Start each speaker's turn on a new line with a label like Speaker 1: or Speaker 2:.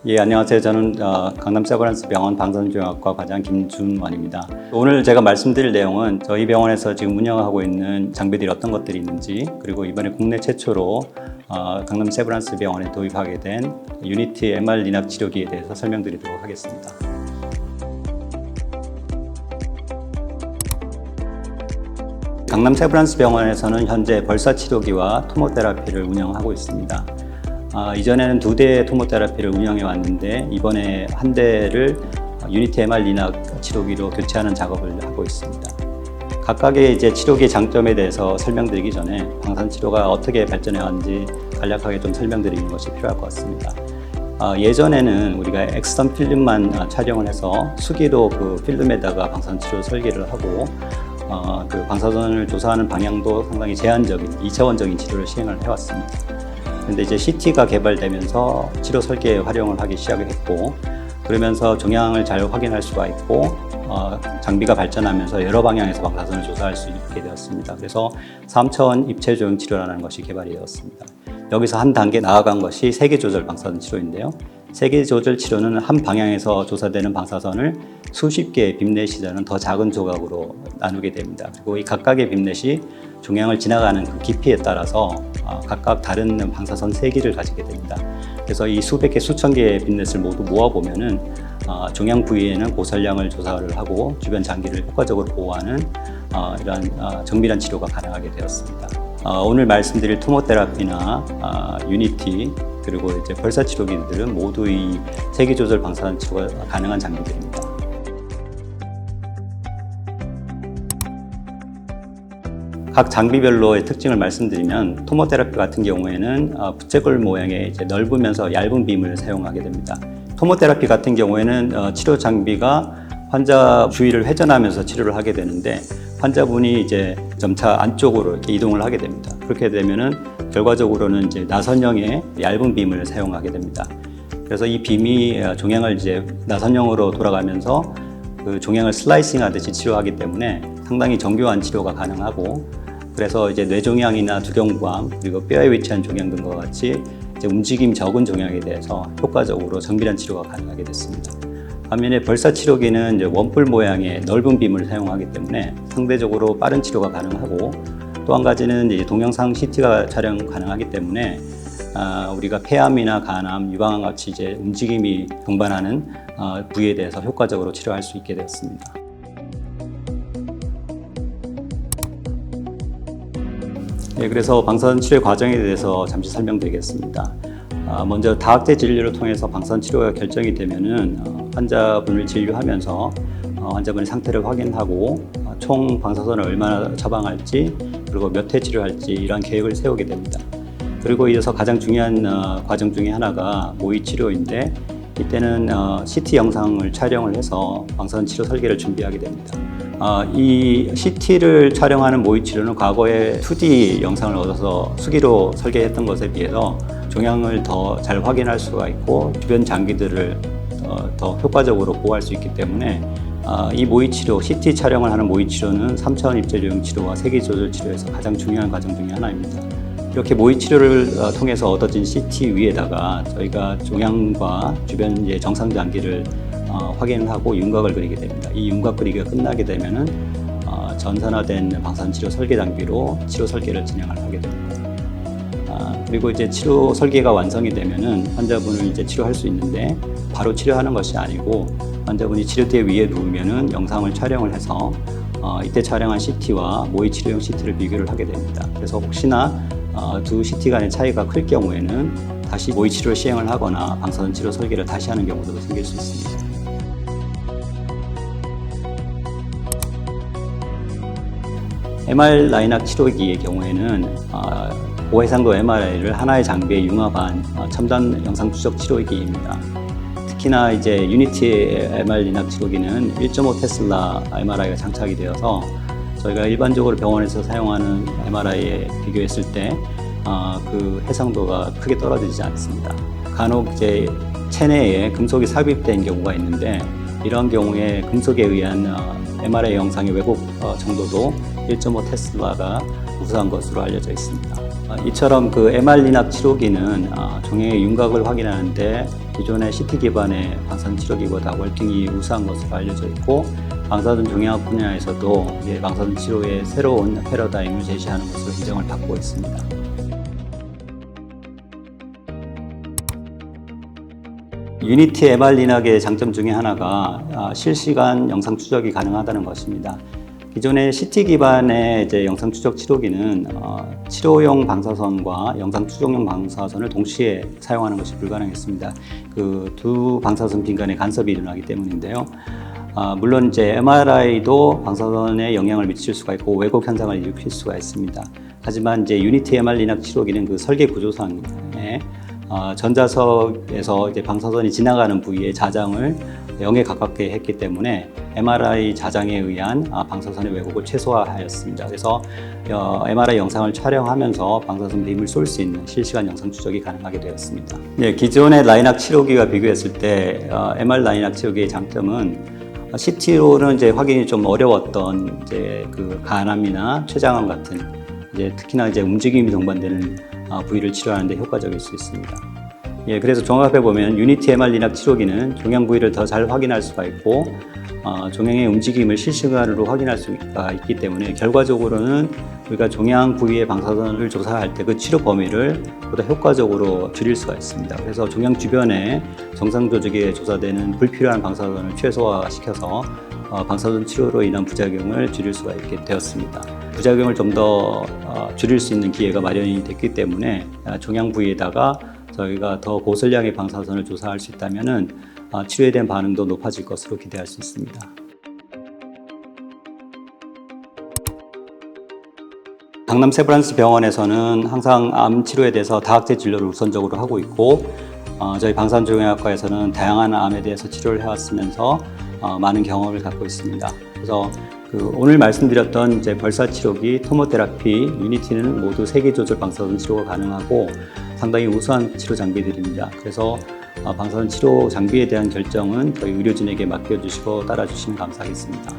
Speaker 1: 예, 안녕하세요. 저는 강남 세브란스 병원 방사선종양학과 과장 김준원입니다. 오늘 제가 말씀드릴 내용은 저희 병원에서 지금 운영하고 있는 장비들이 어떤 것들이 있는지, 그리고 이번에 국내 최초로 강남 세브란스 병원에 도입하게 된 유니티 MR 리납 치료기에 대해서 설명드리도록 하겠습니다. 강남 세브란스 병원에서는 현재 벌사 치료기와 토모테라피를 운영하고 있습니다. 이전에는 2대의 토모테라피를 운영해 왔는데 이번에 한 대를 유니티 MR 리납 치료기로 교체하는 작업을 하고 있습니다. 각각의 이제 치료기의 장점에 대해서 설명드리기 전에 방사선 치료가 어떻게 발전해 왔는지 간략하게 좀 설명드리는 것이 필요할 것 같습니다. 예전에는 우리가 엑스선 필름만 촬영을 해서 수기로 그 필름에다가 방사선 치료 설계를 하고 그 방사선을 조사하는 방향도 상당히 제한적인 2차원적인 치료를 시행을 해왔습니다. 근데 이제 CT가 개발되면서 치료 설계에 활용을 하기 시작했고, 그러면서 종양을 잘 확인할 수가 있고, 장비가 발전하면서 여러 방향에서 방사선을 조사할 수 있게 되었습니다. 그래서 3차원 입체 조형 치료라는 것이 개발이 되었습니다. 여기서 한 단계 나아간 것이 세기 조절 방사선 치료인데요. 세기 조절 치료는 한 방향에서 조사되는 방사선을 수십 개의 빔넷이라는 더 작은 조각으로 나누게 됩니다. 그리고 이 각각의 빔넷이 종양을 지나가는 그 깊이에 따라서 각각 다른 방사선 세기를 가지게 됩니다. 그래서 이 수백 개, 수천 개의 빔넷을 모두 모아보면은 종양 부위에는 고설량을 조사를 하고 주변 장기를 효과적으로 보호하는 이러한 정밀한 치료가 가능하게 되었습니다. 오늘 말씀드릴 토모테라피나 유니티 그리고 이제 벌사 치료기들은 모두 이 세기 조절 방사선 치료가 가능한 장비들입니다. 각 장비별로의 특징을 말씀드리면 토모테라피 같은 경우에는 부채꼴 모양의 이제 넓으면서 얇은 빔을 사용하게 됩니다. 토모테라피 같은 경우에는 치료 장비가 환자 주위를 회전하면서 치료를 하게 되는데 환자분이 이제 점차 안쪽으로 이렇게 이동을 하게 됩니다. 그렇게 되면은 결과적으로는 이제 나선형의 얇은 빔을 사용하게 됩니다. 그래서 이 빔이 종양을 이제 나선형으로 돌아가면서 그 종양을 슬라이싱 하듯이 치료하기 때문에 상당히 정교한 치료가 가능하고, 그래서 이제 뇌종양이나 두경부암 그리고 뼈에 위치한 종양 등과 같이 이제 움직임 적은 종양에 대해서 효과적으로 정밀한 치료가 가능하게 됐습니다. 반면에 벌사 치료기는 이제 원뿔 모양의 넓은 빔을 사용하기 때문에 상대적으로 빠른 치료가 가능하고, 또 한 가지는 이제 동영상 CT가 촬영 가능하기 때문에 우리가 폐암이나 간암, 유방암 같이 이제 움직임이 동반하는 부위에 대해서 효과적으로 치료할 수 있게 되었습니다. 네, 그래서 방사선 치료 과정에 대해서 잠시 설명드리겠습니다. 먼저 다학제 진료를 통해서 방사선 치료가 결정이 되면은 환자분을 진료하면서 환자분의 상태를 확인하고 총 방사선을 얼마나 처방할지 그리고 몇 회 치료할지 이러한 계획을 세우게 됩니다. 그리고 이어서 가장 중요한 과정 중에 하나가 모의 치료인데, 이때는 CT 영상을 촬영을 해서 방사선 치료 설계를 준비하게 됩니다. 이 CT를 촬영하는 모의 치료는 과거에 2D 영상을 얻어서 수기로 설계했던 것에 비해서 종양을 더 잘 확인할 수가 있고 주변 장기들을 더 효과적으로 보호할 수 있기 때문에 이 모의 치료, CT 촬영을 하는 모의 치료는 3차원 입체 조형 치료와 세기 조절 치료에서 가장 중요한 과정 중에 하나입니다. 이렇게 모의 치료를 통해서 얻어진 CT 위에다가 저희가 종양과 주변 이제 정상 장기를 확인을 하고 윤곽을 그리게 됩니다. 이 윤곽 그리기가 끝나게 되면은 전산화된 방사선 치료 설계 장비로 치료 설계를 진행을 하게 됩니다. 그리고 이제 치료 설계가 완성이 되면은 환자분을 이제 치료할 수 있는데, 바로 치료하는 것이 아니고 환자분이 치료대 위에 누우면은 영상을 촬영을 해서 이때 촬영한 CT와 모의 치료용 CT를 비교를 하게 됩니다. 그래서 혹시나 두 CT 간의 차이가 클 경우에는 다시 모의 치료를 시행을 하거나 방사선 치료 설계를 다시 하는 경우도 생길 수 있습니다. MR 라인학 치료기의 경우에는 고해상도 MRI를 하나의 장비에 융합한 첨단 영상 추적 치료기입니다. 특히나 이제 유니티 MR 리납 치료기는 1.5 테슬라 MRI가 장착이 되어서 저희가 일반적으로 병원에서 사용하는 MRI에 비교했을 때 그 해상도가 크게 떨어지지 않습니다. 간혹 이제 체내에 금속이 삽입된 경우가 있는데, 이런 경우에 금속에 의한 MRI 영상의 왜곡 정도도 1.5 테슬라가 우수한 것으로 알려져 있습니다. 이처럼 그 MR 리납 치료기는 종양의 윤곽을 확인하는데 기존의 CT 기반의 방사선 치료기보다 월등히 우수한 것으로 알려져 있고, 방사선 종양학 분야에서도 방사선 치료의 새로운 패러다임을 제시하는 것으로 인정을 받고 있습니다. 유니티 MR 리낙의 장점 중에 하나가 실시간 영상 추적이 가능하다는 것입니다. 기존의 CT 기반의 영상 추적 치료기는 치료용 방사선과 영상 추적용 방사선을 동시에 사용하는 것이 불가능했습니다. 그 두 방사선 빈 간에 간섭이 일어나기 때문인데요. 물론 MRI도 방사선에 영향을 미칠 수가 있고 왜곡 현상을 일으킬 수가 있습니다. 하지만 유니티 MR 리낙 치료기는 그 설계 구조상에 전자석에서 방사선이 지나가는 부위의 자장을 0에 가깝게 했기 때문에 MRI 자장에 의한 방사선의 왜곡을 최소화하였습니다. 그래서 MRI 영상을 촬영하면서 방사선 빔을 쏠 수 있는 실시간 영상 추적이 가능하게 되었습니다. 기존의 라이낙 치료기와 비교했을 때 MR 라이낙 치료기의 장점은 CT로는 확인이 좀 어려웠던 그 간암이나 췌장암 같은 특히나 움직임이 동반되는 부위를 치료하는 데 효과적일 수 있습니다. 그래서 종합해 보면 유니티 MR 리낙 치료기는 종양 부위를 더 잘 확인할 수가 있고 종양의 움직임을 실시간으로 확인할 수가 있기 때문에 결과적으로는 우리가 종양 부위의 방사선을 조사할 때 그 치료 범위를 보다 효과적으로 줄일 수가 있습니다. 그래서 종양 주변에 정상 조직에 조사되는 불필요한 방사선을 최소화시켜서 방사선 치료로 인한 부작용을 줄일 수가 있게 되었습니다. 부작용을 좀 더 줄일 수 있는 기회가 마련이 됐기 때문에 종양 부위에다가 저희가 더 고설량의 방사선을 조사할 수 있다면 치료에 대한 반응도 높아질 것으로 기대할 수 있습니다. 강남 세브란스 병원에서는 항상 암 치료에 대해서 다학제 진료를 우선적으로 하고 있고, 저희 방사선종양학과에서는 다양한 암에 대해서 치료를 해왔으면서 많은 경험을 갖고 있습니다. 그래서 오늘 말씀드렸던 벌사치료기, 토모테라피, 유니티는 모두 세기 조절 방사선 치료가 가능하고 상당히 우수한 치료 장비들입니다. 그래서 방사선 치료 장비에 대한 결정은 저희 의료진에게 맡겨주시고 따라주시면 감사하겠습니다.